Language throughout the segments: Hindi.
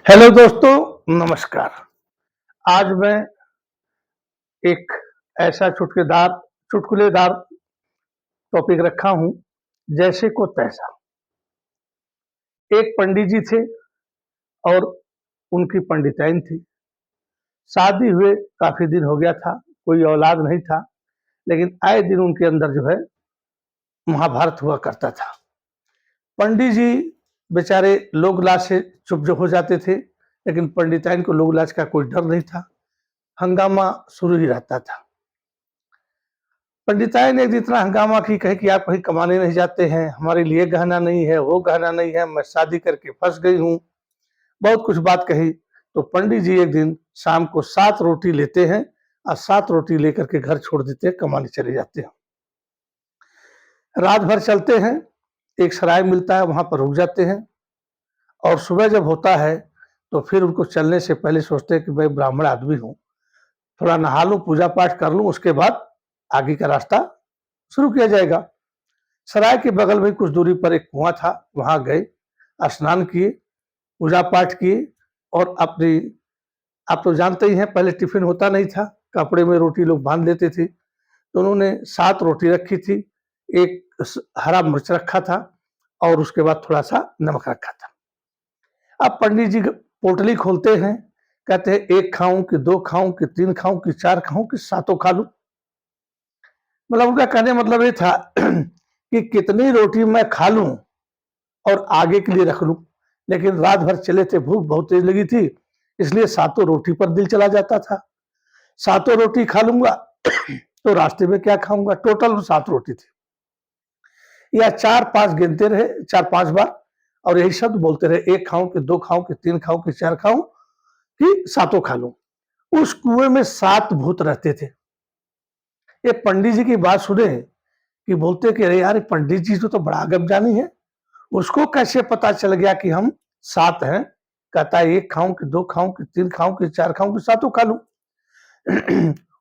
हेलो दोस्तों, नमस्कार। आज मैं एक ऐसा चुटकुलेदार टॉपिक रखा हूँ, जैसे को तैसा। एक पंडित जी थे और उनकी पंडिताइन थी। शादी हुए काफी दिन हो गया था, कोई औलाद नहीं था, लेकिन आए दिन उनके अंदर जो है महाभारत हुआ करता था। पंडित जी बेचारे लोग लाज से चुप जो हो जाते थे, लेकिन पंडिताइन को लोग लाज का कोई डर नहीं था। हंगामा शुरू ही रहता था। पंडिताई ने एक दिन इतना हंगामा की, कहे कि आप कहीं कमाने नहीं जाते हैं, हमारे लिए गहना नहीं है, वो गहना नहीं है, मैं शादी करके फंस गई हूँ। बहुत कुछ बात कही। तो पंडित जी एक दिन शाम को 7 रोटी लेते हैं और 7 रोटी लेकर के घर छोड़ देते हैं, कमाने चले जाते हैं। रात भर चलते हैं, एक सराय मिलता है, वहां पर रुक जाते हैं। और सुबह जब होता है तो फिर उनको चलने से पहले सोचते हैं कि मैं ब्राह्मण आदमी हूँ, थोड़ा नहा लूं, पूजा पाठ कर लूं, उसके बाद आगे का रास्ता शुरू किया जाएगा। सराय के बगल में कुछ दूरी पर एक कुआं था, वहां गए, स्नान किए, पूजा पाठ किए और अपनी, आप तो जानते ही हैं, पहले टिफिन होता नहीं था, कपड़े में रोटी लोग बांध लेते थे। तो उन्होंने 7 रोटी रखी थी, एक हरा मिर्च रखा था और उसके बाद थोड़ा सा नमक रखा था। अब पंडित जी पोटली खोलते हैं, कहते हैं 1 खाऊं कि 2 खाऊं कि 3 खाऊं कि 4 खाऊं कि 7 खा लूं। मतलब उनका कहने मतलब ये था कि कितनी रोटी मैं खा लूं और आगे के लिए रख लूं। लेकिन रात भर चले थे, भूख बहुत तेज लगी थी, इसलिए 7 रोटी पर दिल चला जाता था। 7 रोटी खा लूंगा तो रास्ते में क्या खाऊंगा। टोटल 7 रोटी थी, या 4-5 गिनते रहे, 4-5 बार, और यही शब्द बोलते रहे, 1 खाऊं कि 2 खाऊं कि 3 खाऊं कि 4 खाऊं कि 7 खा लूं। उस कुएं में 7 भूत रहते थे। ये पंडित जी की बात सुने कि बोलते कि अरे यार, पंडित जी तो बड़ा गपजानी है, उसको कैसे पता चल गया कि हम 7 हैं। कहता है 1 खाऊं कि 2 खाऊं कि 3 खाऊं कि 4 खाऊं कि 7 खा लूं।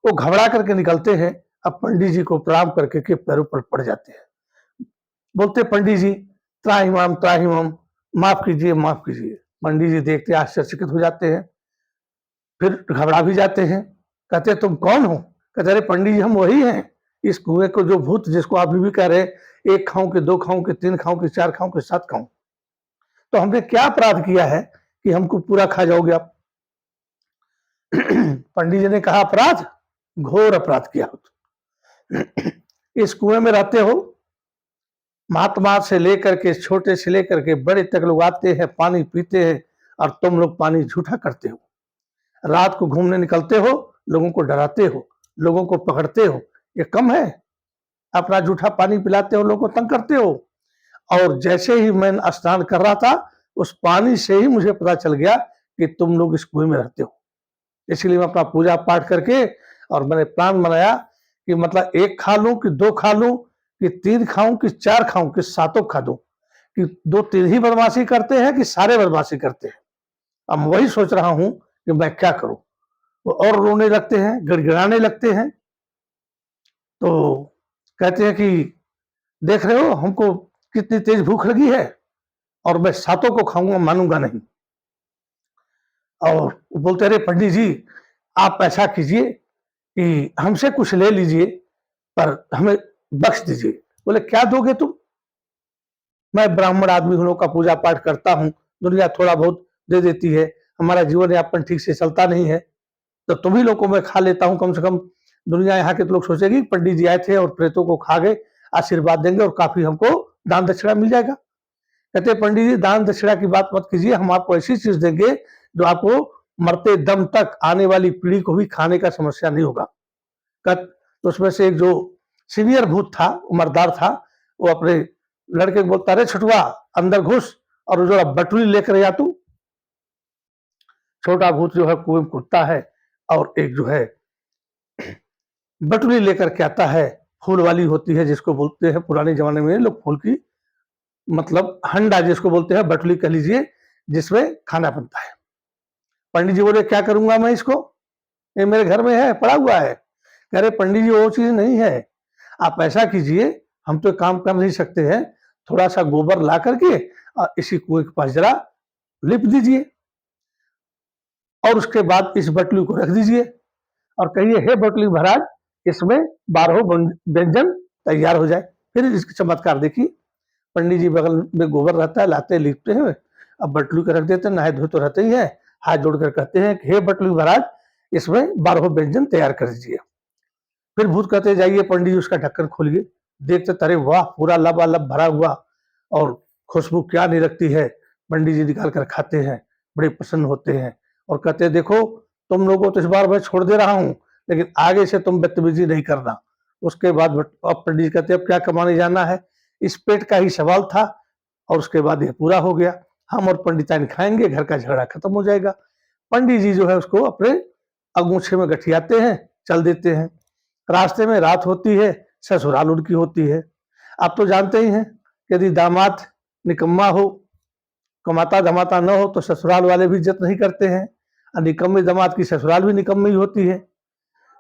वो घबरा करके निकलते हैं। अब पंडित जी को प्रणाम करके के पैरों पर पड़ जाते हैं, बोलते पंडित जी त्राहिमाम त्राहिमाम, माफ कीजिए माफ कीजिए। पंडित जी देखते आश्चर्यचकित हो जाते हैं, फिर घबरा भी जाते हैं। कहते तुम कौन हो। कहते अरे पंडित जी, हम वही हैं, इस कुएं को जो भूत जिसको आप भी कह रहे, 1 खाऊं कि 2 खाऊं कि 3 खाऊं कि 4 खाऊं कि 7 खाऊं, तो हमने क्या अपराध किया है कि हमको पूरा खा जाओगे आप। पंडित जी ने कहा अपराध, घोर अपराध किया हो। इस कुएं में रहते हो, महात्मा से लेकर के छोटे से लेकर के बड़े तक लोग आते हैं, पानी पीते हैं, और तुम लोग पानी झूठा करते हो। रात को घूमने निकलते हो, लोगों को डराते हो, लोगों को पकड़ते हो, ये कम है। अपना झूठा पानी पिलाते हो, लोगों को तंग करते हो। और जैसे ही मैं स्नान कर रहा था, उस पानी से ही मुझे पता चल गया कि तुम लोग इस कुएं में रहते हो। इसलिए मैं अपना पूजा पाठ करके और मैंने प्लान बनाया कि मतलब 1 खा लूं कि 2 खा लूं कि 3 खाऊं कि 4 खाऊं कि 7 खा दूं, कि 2-3 ही बदमाशी करते हैं कि सारे बदमाशी करते हैं। अब वही सोच रहा हूं कि मैं क्या करूं। वो और रोने लगते हैं, गिड़गिड़ाने लगते हैं। तो कहते हैं कि देख रहे हो हमको कितनी तेज भूख लगी है, और मैं 7 को खाऊंगा, मानूंगा नहीं। और बोलते अरे पंडित जी, आप ऐसा कीजिए कि हमसे कुछ ले लीजिए, पर हमें बख्श दीजिए। बोले क्या दोगे तुम। मैं ब्राह्मण आदमी हूं, लोग का पूजा पाठ करता हूं, दुनिया थोड़ा बहुत दे देती है, हमारा जीवन यापन ठीक से चलता नहीं है, तो तुम्ही लोग को मैं खा लेता हूं। कम से कम दुनिया यहाँ के तो लोग सोचेगी पंडित जी आए थे और प्रेतों को खा गए, आशीर्वाद देंगे और काफी हमको दान दक्षिणा मिल जाएगा। कहते पंडित जी दान दक्षिणा की बात मत कीजिए, हम आपको ऐसी चीज देंगे जो आपको मरते दम तक आने वाली पीढ़ी को भी खाने का समस्या नहीं होगा। तो उसमें से एक जो सीनियर भूत था, उम्रदार था, वो अपने लड़के को बोलता अरे छुटवा, अंदर घुस और जो बटुली लेकर आ तू। छोटा भूत जो है कुएं में कूदता है और एक जो है बटुली लेकर के आता है, फूल वाली होती है, जिसको बोलते हैं पुराने जमाने में लोग फूल की, मतलब हंडा जिसको बोलते हैं, बटुली कह लीजिए, जिसमें खाना बनता है। पंडित जी बोले क्या करूंगा मैं इसको, ये मेरे घर में है, पड़ा हुआ है। कह रहे पंडित जी वो चीज नहीं है, आप ऐसा कीजिए, हम तो काम कर नहीं सकते हैं, थोड़ा सा गोबर ला करके और इसी कुएं के पास जरा लिप दीजिए। और उसके बाद इस बटली को रख दीजिए और कहिए, हे बटली महाराज, इसमें 12 व्यंजन तैयार हो जाए। फिर इसकी चमत्कार देखिए, पंडित जी बगल में गोबर रहता है, लाते लिखते हैं, अब बटलू के रख देते हैं, नहाए धोए तो रहते ही है, हाथ जोड़कर कहते हैं कि हे बटलू महाराज, इसमें 12 व्यंजन तैयार कर दीजिए। फिर भूत कहते जाइए पंडित जी उसका ढक्कन खोलिए, देखते अरे वाह, पूरा लबालब भरा हुआ और खुशबू क्या नहीं लगती है। पंडित जी निकाल कर खाते हैं, बड़े प्रसन्न होते हैं और कहते हैं देखो, तुम लोगों को तो इस बार मैं छोड़ दे रहा हूँ, लेकिन आगे से तुम बदतमीजी नहीं करना। उसके बाद अब पंडित जी कहते अब क्या कमाने जाना है, इस पेट का ही सवाल था और उसके बाद यह पूरा हो गया, हम और पंडिताइन खाएंगे, घर का झगड़ा खत्म हो जाएगा। पंडित जी जो है उसको अपने अगूछे में गठियाते हैं, चल देते हैं। रास्ते में रात होती है, ससुराल उनकी होती है। आप तो जानते ही हैं कि यदि दामाद निकम्मा हो, कमाता धमाता न हो, तो ससुराल वाले भी इज्जत नहीं करते हैं और निकम्मे दामाद की ससुराल भी निकम्मी होती है।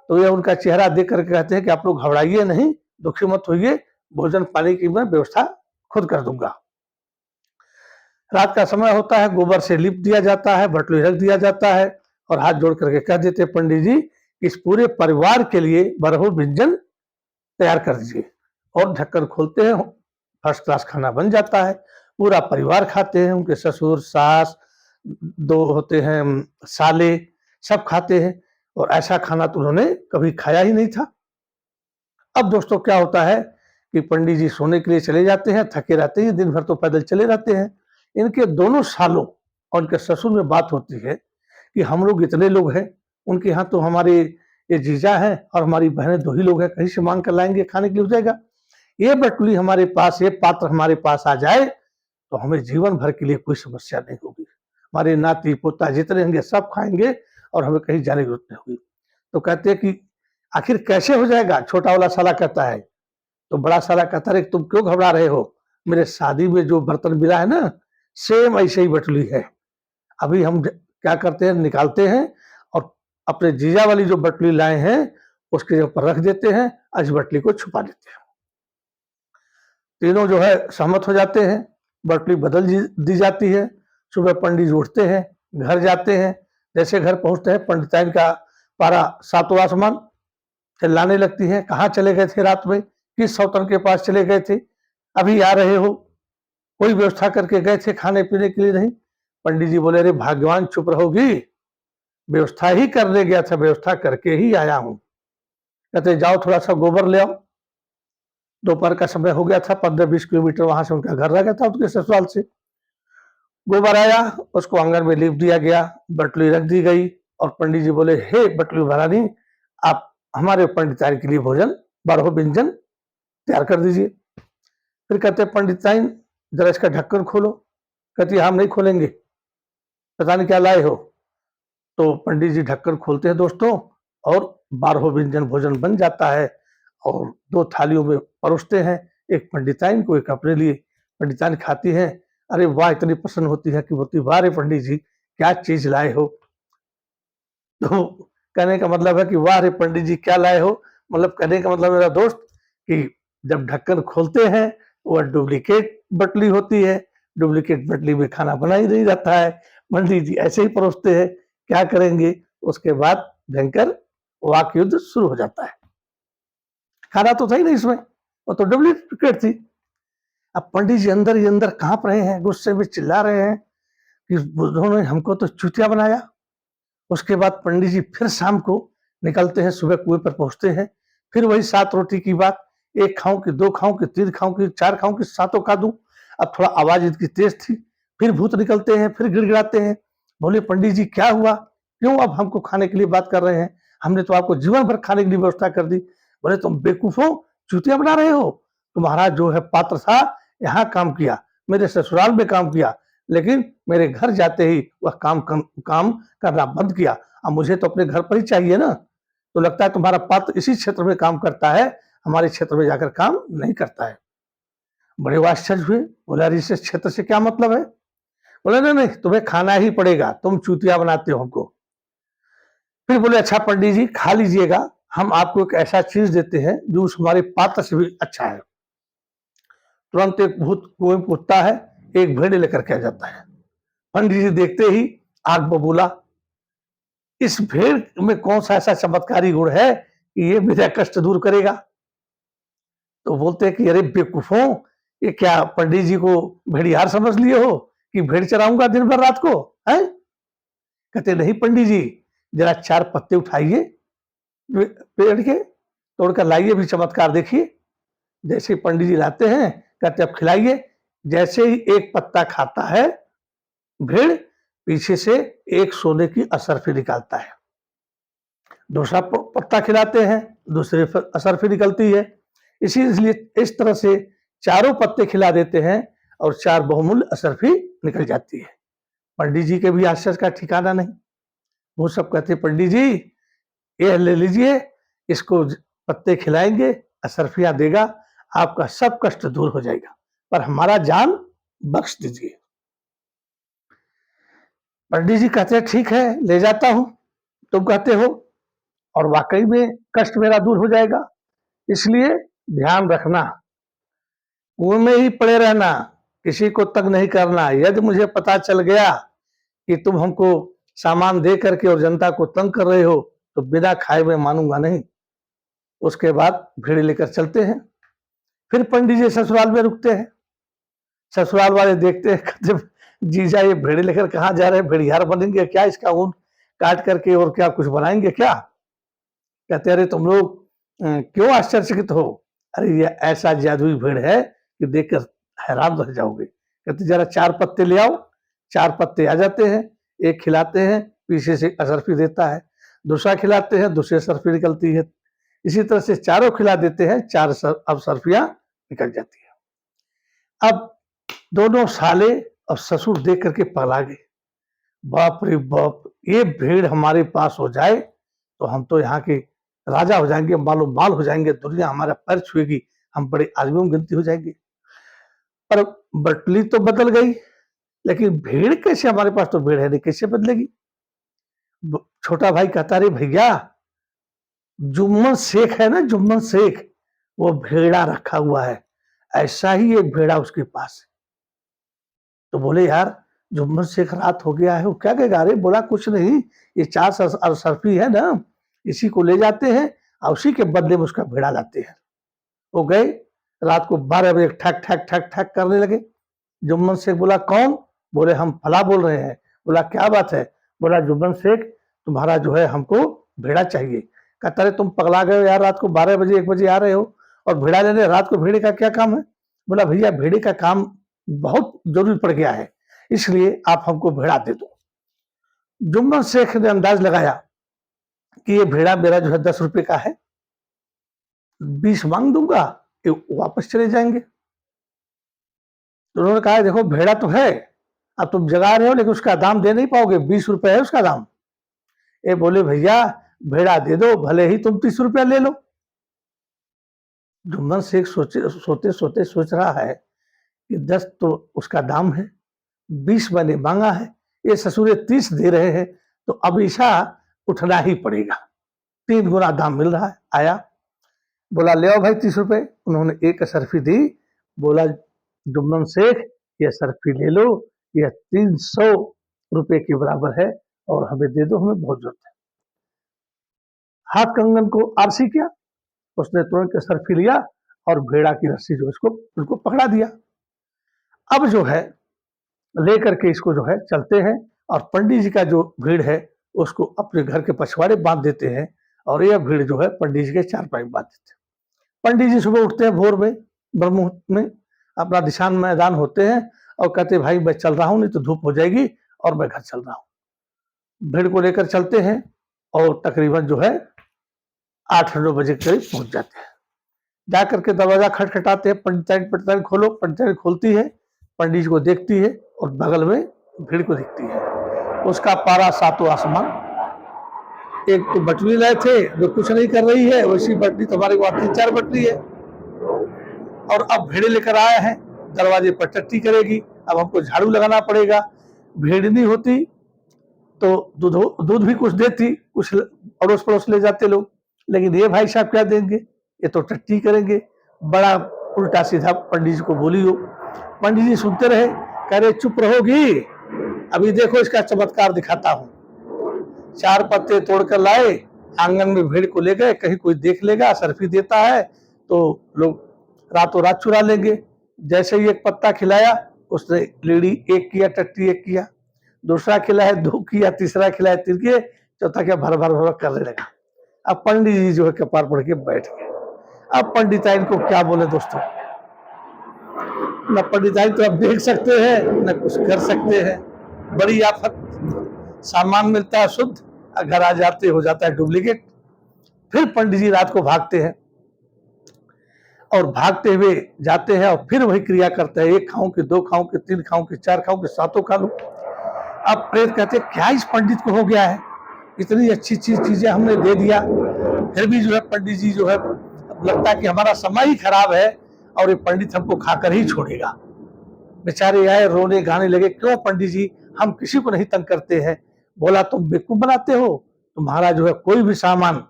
तो यह उनका चेहरा देख करके कहते हैं कि आप लोग घबराइए नहीं, दुखी मत होइए, भोजन पानी की मैं व्यवस्था खुद कर दूंगा। रात का समय होता है, गोबर से लिप दिया जाता है, बटलू रख दिया जाता है और हाथ जोड़ करके कह देते पंडित जी, इस पूरे परिवार के लिए 12 व्यंजन तैयार कर दीजिए। और ढक्कन खोलते हैं, फर्स्ट क्लास खाना बन जाता है, पूरा परिवार खाते हैं, उनके ससुर सास, 2 होते हैं साले, सब खाते हैं और ऐसा खाना तो उन्होंने कभी खाया ही नहीं था। अब दोस्तों क्या होता है कि पंडित जी सोने के लिए चले जाते हैं, थके रहते हैं, दिन भर तो पैदल चले रहते हैं। इनके दोनों सालों और उनके ससुर में बात होती है कि हम लोग इतने लोग हैं, उनके यहाँ तो हमारे ये जीजा हैं और हमारी बहनें 2 ही लोग हैं, कहीं से मांग कर लाएंगे, खाने के लिए हो जाएगा। ये बटुली हमारे पास, ये पात्र हमारे पास आ जाए तो हमें जीवन भर के लिए कोई समस्या नहीं होगी, हमारे नाती पोता जितने होंगे सब खाएंगे और हमें कहीं जाने की जरूरत नहीं होगी। तो कहते हैं कि आखिर कैसे हो जाएगा, छोटा वाला साला कहता है। तो बड़ा साला कहता है तुम क्यों घबरा रहे हो, मेरे शादी में जो बर्तन मिला है ना, सेम ऐसे ही बटुली है। अभी हम क्या करते हैं, निकालते हैं और अपने जीजा वाली जो बटुली लाए हैं उसके ऊपर रख देते हैं और इस बटुली को छुपा देते हैं। तीनों जो है सहमत हो जाते हैं, बटुली बदल दी जाती है। सुबह पंडित जी उठते हैं, घर जाते हैं। जैसे घर पहुंचते हैं, पंडिताइन का पारा 7वां आसमान चिल्लाने लगती है, कहाँ चले गए थे रात में, किस सौतन के पास चले गए थे, अभी आ रहे हो, कोई व्यवस्था करके गए थे खाने पीने के लिए नहीं। पंडित जी बोले अरे भाग्यवान चुप रहोगी, व्यवस्था ही करने गया था, व्यवस्था करके ही आया हूं। कहते जाओ थोड़ा सा गोबर ले आओ। दोपहर का समय हो गया था, 15-20 किलोमीटर वहां से उनका घर रह गया था उनके ससुराल से। गोबर आया, उसको आंगन में लिप दिया गया, बटली रख दी गई और पंडित जी बोले हे बटली महारानी, आप हमारे पंडिताइन के लिए भोजन 12 व्यंजन तैयार कर दीजिए। फिर कहते पंडिताइन जरा इसका ढक्कन खोलो। कहती हम नहीं खोलेंगे, पता नहीं क्या लाए हो। तो पंडित जी ढक्कन खोलते हैं दोस्तों और 12 व्यंजन भोजन बन जाता है और 2 थालियों में परोसते हैं, एक पंडिताइन को, एक अपने लिए। पंडिताइन खाती है, अरे वाह, इतनी प्रसन्न होती है कि बोलती वाह रे पंडित जी, क्या चीज लाए हो। तो कहने का मतलब है कि वाह रे पंडित जी क्या लाए हो, मतलब कहने का मतलब मेरा दोस्त कि जब ढक्कन खोलते हैं वह डुप्लीकेट बटली होती है, डुप्लीकेट बटली में खाना बना ही नहीं जाता है। पंडित जी ऐसे ही परोसते हैं, क्या करेंगे। उसके बाद भयंकर वाक युद्ध शुरू हो जाता है। खाना तो था ही नहीं इसमें, वो तो डुप्लीकेट थी। अब पंडित जी अंदर ही अंदर कांप रहे हैं, गुस्से में चिल्ला रहे हैं कि उन्होंने हमको तो चूतिया बनाया। उसके बाद पंडित जी फिर शाम को निकलते हैं, सुबह कुएं पर पहुंचते हैं, फिर वही 7 रोटी की बात, 1 खाऊं कि 2 खाऊं कि 3 खाऊं कि 4 खाऊं कि 7 खा दूं। अब थोड़ा आवाज इनकी तेज थी, फिर भूत निकलते हैं, फिर गिड़गिड़ाते हैं, बोले पंडित जी क्या हुआ, क्यों अब हमको खाने के लिए बात कर रहे हैं, हमने तो आपको जीवन भर खाने के लिए व्यवस्था कर दी। बोले तुम बेवकूफ हो, चूतिया बना रहे हो, तुम्हारा जो है पात्र था यहाँ काम किया, मेरे ससुराल में काम किया, लेकिन मेरे घर जाते ही वह काम करना बंद किया। अब मुझे तो अपने घर पर ही चाहिए ना। तो लगता है तुम्हारा पात्र इसी क्षेत्र में काम करता है, हमारे क्षेत्र में जाकर काम नहीं करता है। बड़े वो आश्चर्य हुए, बोला इस क्षेत्र से क्या मतलब है। बोले नहीं नहीं, तुम्हें खाना ही पड़ेगा, तुम चूतिया बनाते हो हमको। फिर बोले अच्छा पंडित जी खा लीजिएगा, हम आपको एक ऐसा चीज देते हैं जो उस हमारे पात्र से भी अच्छा है। तुरंत एक भूत कुएं में कूदता है, एक भेड़ लेकर के आ जाता है। पंडित जी देखते ही आग बबूला, इस भेड़ में कौन सा ऐसा चमत्कारी गुण है कि ये मेरा कष्ट दूर करेगा। तो बोलते हैं कि अरे बेवकूफों, ये क्या पंडित जी को भेड़िहार समझ लिए हो कि भेड़ चराऊंगा दिन भर रात को है। कहते नहीं पंडित जी, जरा 4 पत्ते उठाइए पेड़ के, तोड़कर लाइए, भी चमत्कार देखिए। जैसे पंडित जी लाते हैं, कहते अब खिलाइए। जैसे ही एक पत्ता खाता है भेड़, पीछे से एक सोने की असरफी निकालता है। दूसरा पत्ता खिलाते हैं, दूसरे असरफी निकलती है। इसलिए इस तरह से चारों पत्ते खिला देते हैं और 4 बहुमूल्य असरफी निकल जाती है। पंडित जी के भी आश्चर्य का ठिकाना नहीं। वो सब कहते पंडित जी ये ले लीजिए, इसको पत्ते खिलाएंगे, असरफियां देगा, आपका सब कष्ट दूर हो जाएगा, पर हमारा जान बख्श दीजिए। पंडित जी कहते हैं ठीक है, ले जाता हूं, तुम कहते हो, और वाकई में कष्ट मेरा दूर हो जाएगा। इसलिए ध्यान रखना, कुएं में ही पड़े रहना, किसी को तंग नहीं करना। यदि मुझे पता चल गया कि तुम हमको सामान दे करके और जनता को तंग कर रहे हो, तो बिना खाए मैं मानूंगा नहीं। उसके बाद भेड़ लेकर चलते हैं। फिर पंडित जी ससुराल में रुकते हैं। ससुराल वाले देखते हैं, कहते जीजा ये भेड़ लेकर कहाँ जा रहे हैं, भेड़िहार बनेंगे क्या, इसका ऊन काट करके और क्या कुछ बनाएंगे क्या। कहते अरे तुम लोग क्यों आश्चर्यचकित हो, अरे ये ऐसा जादुई भेड़ है कि देखकर हैरान रह जाओगे। कहते जरा 4 पत्ते ले आओ। 4 पत्ते आ जाते हैं, एक खिलाते हैं, पीछे से असरफी देता है, दूसरा खिलाते हैं, दूसरी असरफी निकलती है। इसी तरह से चारों खिला देते हैं, 4 असरफियां निकल जाती है। अब दोनों साले और ससुर देख करके पगला गए। बाप रे बाप, ये भेड़ हमारे पास हो जाए तो हम तो यहाँ के राजा हो जाएंगे, मालो माल हो जाएंगे, दुनिया हमारा पैर छुएगी, हम बड़े आदमियों में गिनती हो जाएंगे। पर बटली तो बदल गई, लेकिन भेड़ कैसे, हमारे पास तो भेड़ है नहीं, कैसे बदलेगी। छोटा भाई कहता रे भैया, जुम्मन शेख है ना, जुम्मन शेख, वो भेड़ा रखा हुआ है, ऐसा ही एक भेड़ा उसके पास है। तो बोले यार जुम्मन शेख रात हो गया है, वो क्या कहेगा। अरे बोला कुछ नहीं, ये 4 सरफी है ना, इसी को ले जाते हैं और उसी के बदले में उसका भेड़ा लाते हैं। वो गए, रात को 12 बजे ठक ठक ठक ठक करने लगे। जुम्मन शेख बोला कौन, बोले हम फला बोल रहे हैं। बोला क्या बात है, बोला जुम्मन शेख तुम्हारा जो है हमको भेड़ा चाहिए। कहता अरे तुम पगला गए हो यार, रात को 12 बजे 1 बजे आ रहे हो और भेड़ा लेने, रात को भेड़े का क्या काम है। बोला भैया भेड़े का काम बहुत जरूरी पड़ गया है, इसलिए आप हमको भेड़ा दे दो। जुम्मन शेख ने अंदाज लगाया कि ये भेड़ा मेरा जो है 10 रुपए का है, 20 मांग दूंगा, ये वापस चले जाएंगे। तो उन्होंने कहा देखो भेड़ा तो है, अब तुम जगा रहे हो लेकिन उसका दाम दे नहीं पाओगे, 20 रुपए है उसका दाम। ये बोले भैया भेड़ा दे दो, भले ही तुम 30 रुपया ले लो। जुम्मन शेख सोते सोते सोच रहा है कि 10 तो उसका दाम है, 20 मैंने मांगा है, ये ससुरे 30 दे रहे हैं, तो अब ईशा उठना ही पड़ेगा, 3 गुना दाम मिल रहा है। आया, बोला ले आओ भाई 30 रुपए। उन्होंने एक असरफी दी। बोला जुम्मन शेख ये असरफी ले लो, यह 300 रुपए के बराबर है और हमें दे दो, हमें बहुत जरूरत है। हाथ कंगन को आरसी किया, उसने तुरंत असरफी लिया और भेड़ा की रस्सी जो इसको उनको पकड़ा दिया। अब जो है लेकर के इसको जो है चलते हैं और पंडित जी का जो भीड़ है उसको अपने घर के पछवाड़े बांध देते हैं और यह भीड़ जो है पंडित जी के चारपाई में बांध देते हैं। पंडित जी सुबह उठते हैं भोर में, ब्रह्मुहूर्त में, अपना दिशान मैदान होते हैं और कहते भाई मैं चल रहा हूं, नहीं तो धूप हो जाएगी और मैं घर चल रहा हूं। भीड़ को लेकर चलते हैं और तकरीबन जो है 8-9 बजे के करीब पहुंच जाते हैं। जाकर के दरवाजा खटखटाते हैं, पंडिताइन खोलो। पंडिताइन खोलती है, पंडित जी को देखती है और बगल में भीड़ को देखती है। उसका पारा सातों आसमान। एक तो बटनी लाए थे जो कुछ नहीं कर रही है, वैसी बटनी तुम्हारे को 3-4 बटनी है और अब भेड़े लेकर आए हैं, दरवाजे पर टट्टी करेगी। अब हमको झाड़ू लगाना पड़ेगा। भेड़ नहीं होती तो दूध भी कुछ देती, कुछ अड़ोस पड़ोस ले जाते लोग, लेकिन ये भाई साहब क्या देंगे, ये तो टट्टी करेंगे। बड़ा उल्टा सीधा पंडित जी को बोली हो। पंडित जी सुनते रहे, कह रहे चुप रहोगी, अभी देखो इसका चमत्कार दिखाता हूं। 4 पत्ते तोड़ कर लाए, आंगन में भेड़ को ले गए, कहीं कोई देख लेगा, सर्फी देता है तो लोग रातों रात चुरा लेंगे। जैसे ही एक पत्ता खिलाया, उसने लेडी 1 किया, टट्टी 1 किया, दूसरा खिलाया 2 किया, तीसरा खिलाया 3 किए, चौथा क्या भर भर भर करने लगा। अब पंडित जी जो है कपार पड़ के बैठ गए। अब पंडिताइन को क्या बोले दोस्तों, न पंडिताइन तो आप देख सकते हैं न कुछ कर सकते हैं। बड़ी आफत, सामान मिलता है शुद्ध, घर आ जाते हो जाता है डुप्लीकेट। फिर पंडित जी रात को भागते हैं और भागते हुए जाते हैं और फिर वही क्रिया करते हैं, 1 खाऊं कि 2 खाऊं कि 3 खाऊं कि 4 खाऊं कि 7 खा लूं। अब प्रेत कहते हैं क्या इस पंडित को हो गया है, इतनी अच्छी चीजें हमने दे दिया, फिर भी जो है पंडित जी जो है लगता है कि हमारा समय ही खराब है और ये पंडित हमको खाकर ही छोड़ेगा। बेचारे आए, रोने गाने लगे, क्यों पंडित जी, हम किसी को नहीं तंग करते हैं। बोला तुम बेवकूफ बनाते हो, तुम्हारा जो है कोई भी सामान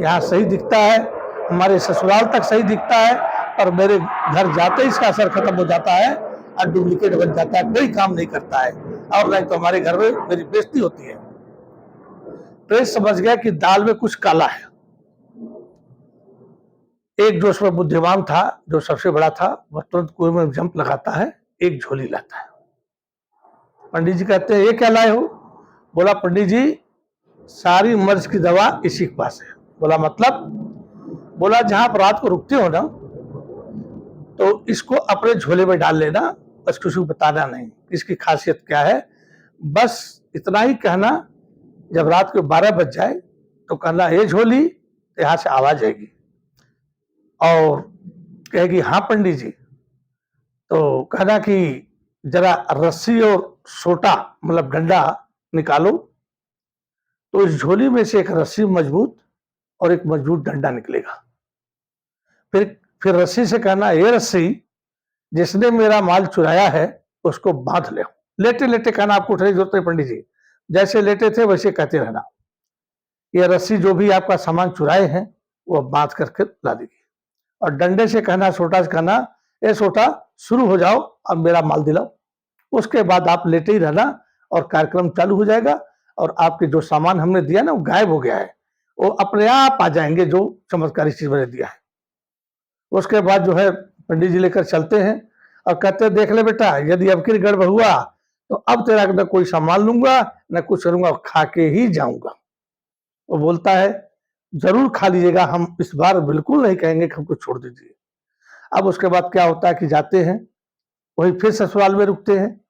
यहाँ सही दिखता है, हमारे ससुराल तक सही दिखता है, और मेरे घर जाते ही इसका असर खत्म हो जाता है और डुप्लीकेट बन जाता है, कोई काम नहीं करता है, और नहीं तो हमारे घर में मेरी बेइज्जती होती है। प्रेत समझ गया कि दाल में कुछ काला है। एक जो उसमें बुद्धिमान था, जो सबसे बड़ा था, वह तुरंत कुएं में जंप लगाता है, एक झोली लाता है। पंडित जी कहते हैं ये क्या लाए हो? बोला पंडित जी सारी मर्ज की दवा इसी के पास है। बोला मतलब? बोला जहां आप रात को रुकते हो ना, तो इसको अपने झोले में डाल लेना, बस किसी को बताना नहीं इसकी खासियत क्या है, बस इतना ही कहना। जब रात को 12 बज जाए तो कहना ये झोली, तो यहां से आवाज आएगी और कहेगी हाँ पंडित जी, तो कहना कि जरा रस्सी और सोटा मतलब डंडा निकालो, तो इस झोली में से एक रस्सी मजबूत और एक मजबूत डंडा निकलेगा। फिर रस्सी से कहना ये रस्सी जिसने मेरा माल चुराया है उसको बांध ले। लेटे लेटे कहना, आपको उठने की जरूरत नहीं पंडित जी, जैसे लेटे थे वैसे कहते रहना, ये रस्सी जो भी आपका सामान चुराए हैं वो बांध करके ला देगी। और डंडे से कहना, सोटा से कहना, ये सोटा शुरू हो जाओ और मेरा माल दिलाओ। उसके बाद आप लेटे ही रहना और कार्यक्रम चालू हो जाएगा, और आपके जो सामान हमने दिया ना वो गायब हो गया है, वो अपने आप आ जाएंगे जो चमत्कारी चीज मैंने दिया है। उसके बाद जो है पंडित जी लेकर चलते हैं और कहते हैं देख ले बेटा, यदि अब की गड़बड़ हुआ तो अब तेरा न कोई सामान लूंगा न कुछ करूंगा, खा के ही जाऊंगा। वो बोलता है जरूर खा लीजिएगा, हम इस बार बिल्कुल नहीं कहेंगे कि हमको छोड़ दीजिए। अब उसके बाद क्या होता है कि जाते हैं, वही फिर ससुराल में रुकते हैं।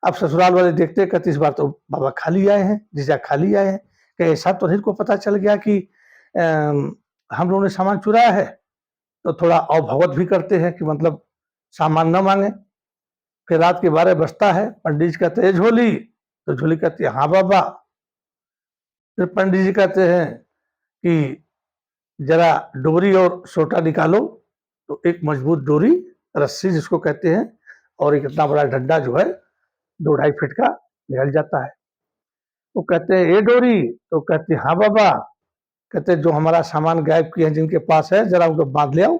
अब ससुराल वाले देखते हैं, कहते इस बार तो बाबा खाली आए हैं, जीजा खाली आए हैं, कि ऐसा तो नहीं को पता चल गया कि हम लोगों ने सामान चुराया है। तो थोड़ा अवभगत भी करते हैं कि मतलब सामान न मांगे। फिर रात के 12 बजता है, पंडित जी कहते हैं झोली, तो झोली कहती है हाँ बाबा। फिर पंडित जी कहते हैं कि जरा डोरी और सोटा निकालो, तो एक मजबूत डोरी, रस्सी जिसको कहते हैं, और एक इतना बड़ा डंडा जो है 2-2.5 फीट का निकल जाता है। वो कहते हैं ये डोरी, तो कहते हैं हाँ बाबा। कहते हैं जो हमारा सामान गायब किए हैं जिनके पास है, जरा उनको बांध ले आओ।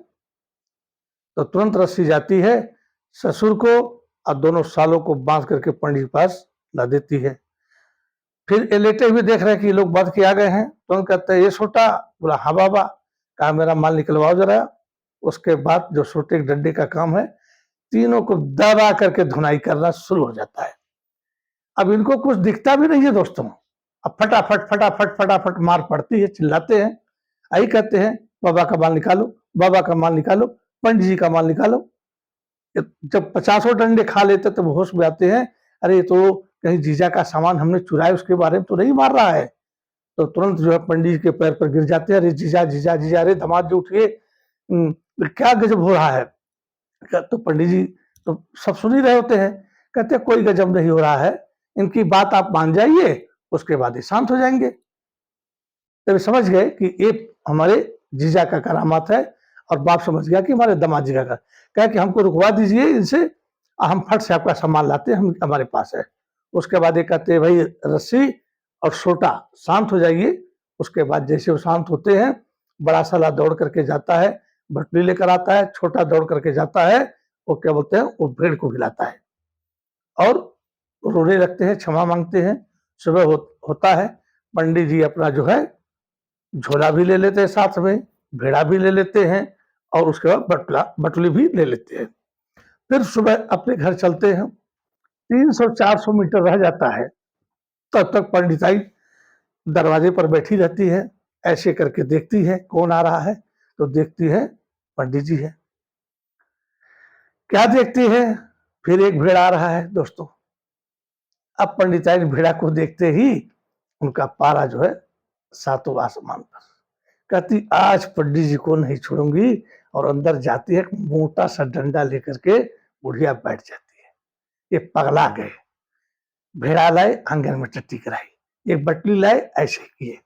तो तुरंत रस्सी जाती है ससुर को और दोनों सालों को बांध करके पंडित के पास ला देती है। फिर ये लेटे हुए देख रहे हैं कि लोग बांध के आ गए हैं, तुरंत कहते हैं ये सोटा। बोला हाँ बाबा। कहा मेरा माल निकलवाओ जरा। उसके बाद जो सोटे के डंडे का काम है, तीनों को दबा करके धुनाई करना शुरू हो जाता है। अब इनको कुछ दिखता भी नहीं है दोस्तों, अब फटाफट फटाफट फटाफट मार पड़ती है, चिल्लाते हैं, आई कहते हैं बाबा का माल निकालो, बाबा का माल निकालो, पंडित जी का माल निकालो। जब 50 डंडे खा लेते तब होश में आते हैं, अरे तो कहीं जीजा का सामान हमने चुराया उसके बारे में तो नहीं मार रहा है। तो तुरंत जो है पंडित जी के पैर पर गिर जाते हैं, अरे जीजा जीजा जीजा, अरे दामाद जी उठिए, क्या गजब हो रहा है। तो पंडित जी तो सब सुन ही रहे होते हैं, कहते कोई गजब नहीं हो रहा है, इनकी बात आप मान जाइए, उसके बाद ये शांत हो जाएंगे। तब समझ गए कि ये हमारे जीजा का करामात है, और बाप समझ गया कि हमारे दामाद जी का कहा कि हमको रुकवा दीजिए इनसे, हम फट से आपका सामान लाते हैं, हम हमारे पास है। उसके बाद ये कहते भाई रस्सी और सोटा, शांत हो जाइए। उसके बाद जैसे वो शांत होते हैं, बड़ा साला दौड़ करके जाता है, बटली लेकर आता है, छोटा दौड़ करके जाता है, वो क्या बोलते हैं, वो भेड़ को खिलाता है और रोने लगते हैं, क्षमा मांगते हैं। सुबह होता है, पंडित जी अपना जो है झोला भी ले लेते हैं, साथ में भेड़ा भी ले लेते हैं और उसके बाद बटुली भी ले लेते हैं। फिर सुबह अपने घर चलते हैं। 300-400 मीटर रह जाता है, तब तक पंडिताई दरवाजे पर बैठी रहती है, ऐसे करके देखती है कौन आ रहा है, तो देखती है पंडित जी है। क्या देखती है, फिर एक भेड़ा आ रहा है दोस्तों। अब पंडिताई भेड़ा को देखते ही उनका पारा जो है सातों आसमान पर। कहती आज पंडित जी को नहीं छोड़ूंगी, और अंदर जाती है, मोटा सा डंडा लेकर के बुढ़िया बैठ जाती है। ये पगला गए। भेड़ा लाए, आंगन में टट्टी कराई, एक बटली लाए, ऐसे किए,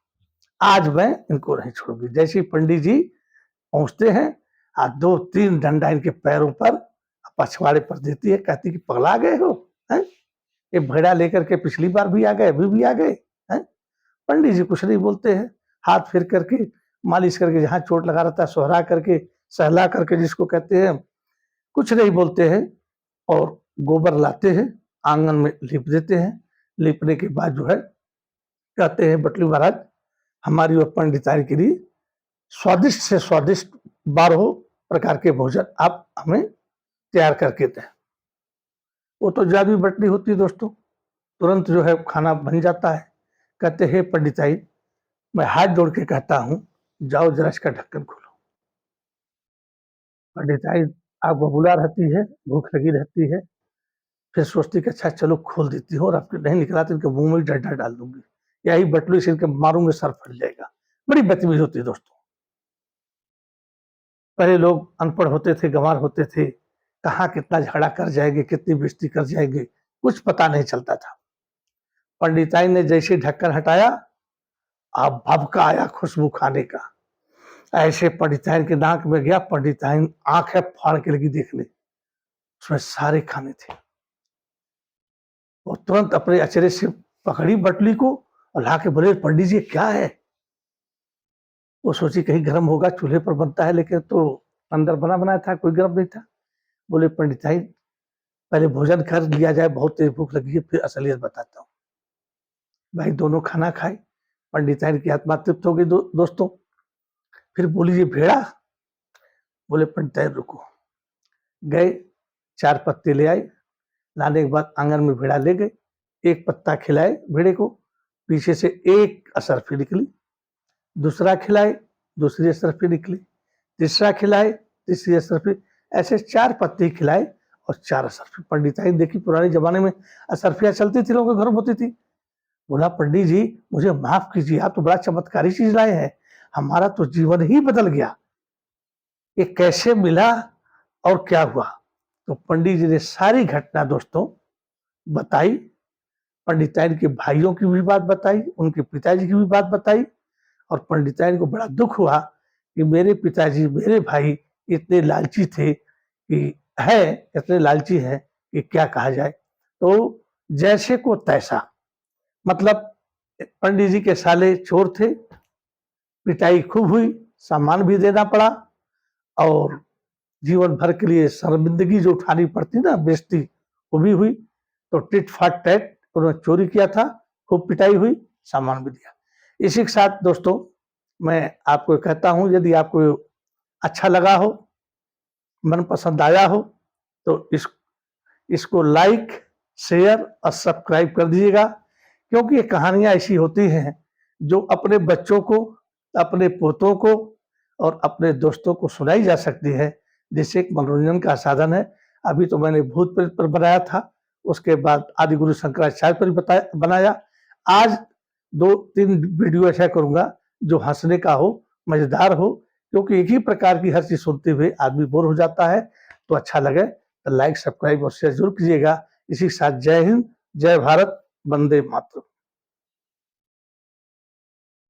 आज मैं इनको नहीं छोड़ूंगी। जैसे पंडित जी पहुंचते हैं, 2-3 डंडा इनके पैरों पर पछवाड़े पर देती है। कहती कि पगला गए हो, हैं? ये भेड़ा लेकर के पिछली बार भी आ गए, अभी भी आ गए, हैं? पंडित जी कुछ नहीं बोलते हैं, हाथ फेर करके मालिश करके जहां चोट लगा रहता है सोहरा करके सहला करके जिसको कहते हैं, कुछ नहीं बोलते हैं और गोबर लाते हैं, आंगन में लिप देते हैं। लिपने के बाद जो है कहते हैं बटली महाराज हमारी और पंडिताई के लिए स्वादिष्ट से स्वादिष्ट 12 प्रकार के भोजन आप हमें तैयार करके दें। वो तो जादुई बटली होती है दोस्तों, तुरंत जो है खाना बन जाता है। कहते हैं पंडिताई मैं हाथ जोड़ के कहता हूँ जाओ जरा इसका ढक्कन खोलो। पंडिताई आग बबूला रहती है, भूख लगी रहती है, फिर सोचती कि अच्छा चलो खोल देती हूँ, और आपके नहीं निकला तो इनके मुंह में डंडा डाल दूंगी, यही बटली से इनके मारूंगे सर फट जाएगा। बड़ी बदतमीज होती है दोस्तों। पहले लोग अनपढ़ होते थे, गंवार होते थे, कहाँ कितना झगड़ा कर जाएंगे, कितनी बेइज्जती कर जाएंगे, कुछ पता नहीं चलता था। पंडिताई ने जैसे ढक्कन हटाया, अब भभका आया खुशबू खाने का। ऐसे पंडिताइन के नाक में गया, पंडिताइन आंखें फाड़ के लगी देखने, उसमें सारे खाने थे। वो तुरंत अपने अचरे से पकड़ी बटली को और ला के बोले पंडित जी क्या है। वो सोची कहीं गर्म होगा, चूल्हे पर बनता है, लेकिन तो अंदर बना बनाया था, कोई गर्म नहीं था। बोले पंडिताई पहले भोजन कर लिया जाए, बहुत तेज भूख लगी है, फिर असलियत बताता हूँ। भाई दोनों खाना खाए, पंडिताइन की आत्मा तृप्त हो गई दोस्तों। फिर बोली ये भेड़ा, बोले पंडिताइन रुको। गए, 4 पत्ते ले आए, लाने के बाद आंगन में भेड़ा ले गए, एक पत्ता खिलाए भेड़े को, पीछे से एक असरफी निकली, दूसरा खिलाए, दूसरी असरफी निकली, तीसरा खिलाए, तीसरी असरफी, ऐसे 4 पत्ते खिलाए और 4 असरफी। पंडिताई देखी पुराने जमाने में असरफियां चलती थी, लोगों के घर में होती थी। बोला पंडित जी मुझे माफ कीजिए, आप तो बड़ा चमत्कारी चीज लाए हैं, हमारा तो जीवन ही बदल गया, ये कैसे मिला और क्या हुआ। तो पंडित जी ने सारी घटना दोस्तों बताई। पंडिताइन के भाइयों की भी बात बताई, उनके पिताजी की भी बात बताई, और पंडिताइन को बड़ा दुख हुआ कि मेरे पिताजी मेरे भाई इतने लालची थे कि इतने लालची हैं कि क्या कहा जाए। तो जैसे को तैसा, मतलब पंडित जी के साले चोर थे, पिटाई खूब हुई, सामान भी देना पड़ा, और जीवन भर के लिए शर्मिंदगी जो उठानी पड़ती ना, बेइज्जती, वो भी हुई। तो टिट फाट टैट, उन्होंने चोरी किया था, खूब पिटाई हुई, सामान भी दिया। इसी के साथ दोस्तों मैं आपको कहता हूं यदि आपको अच्छा लगा हो, मन पसंद आया हो, तो इसको लाइक, शेयर और सब्सक्राइब कर दीजिएगा, क्योंकि ये कहानियां ऐसी होती हैं जो अपने बच्चों को, अपने पोतों को और अपने दोस्तों को सुनाई जा सकती है, जिससे एक मनोरंजन का साधन है। अभी तो मैंने भूत प्रेत पर बनाया था, उसके बाद आदि गुरु शंकराचार्य पर बनाया। आज 2-3 वीडियो ऐसा करूंगा जो हंसने का हो, मजेदार हो, क्योंकि एक ही प्रकार की हर चीज सुनते हुए आदमी बोर हो जाता है। तो अच्छा लगे तो लाइक, सब्सक्राइब और शेयर जरूर कीजिएगा। इसी के साथ जय हिंद, जय भारत, वंदे मातरम।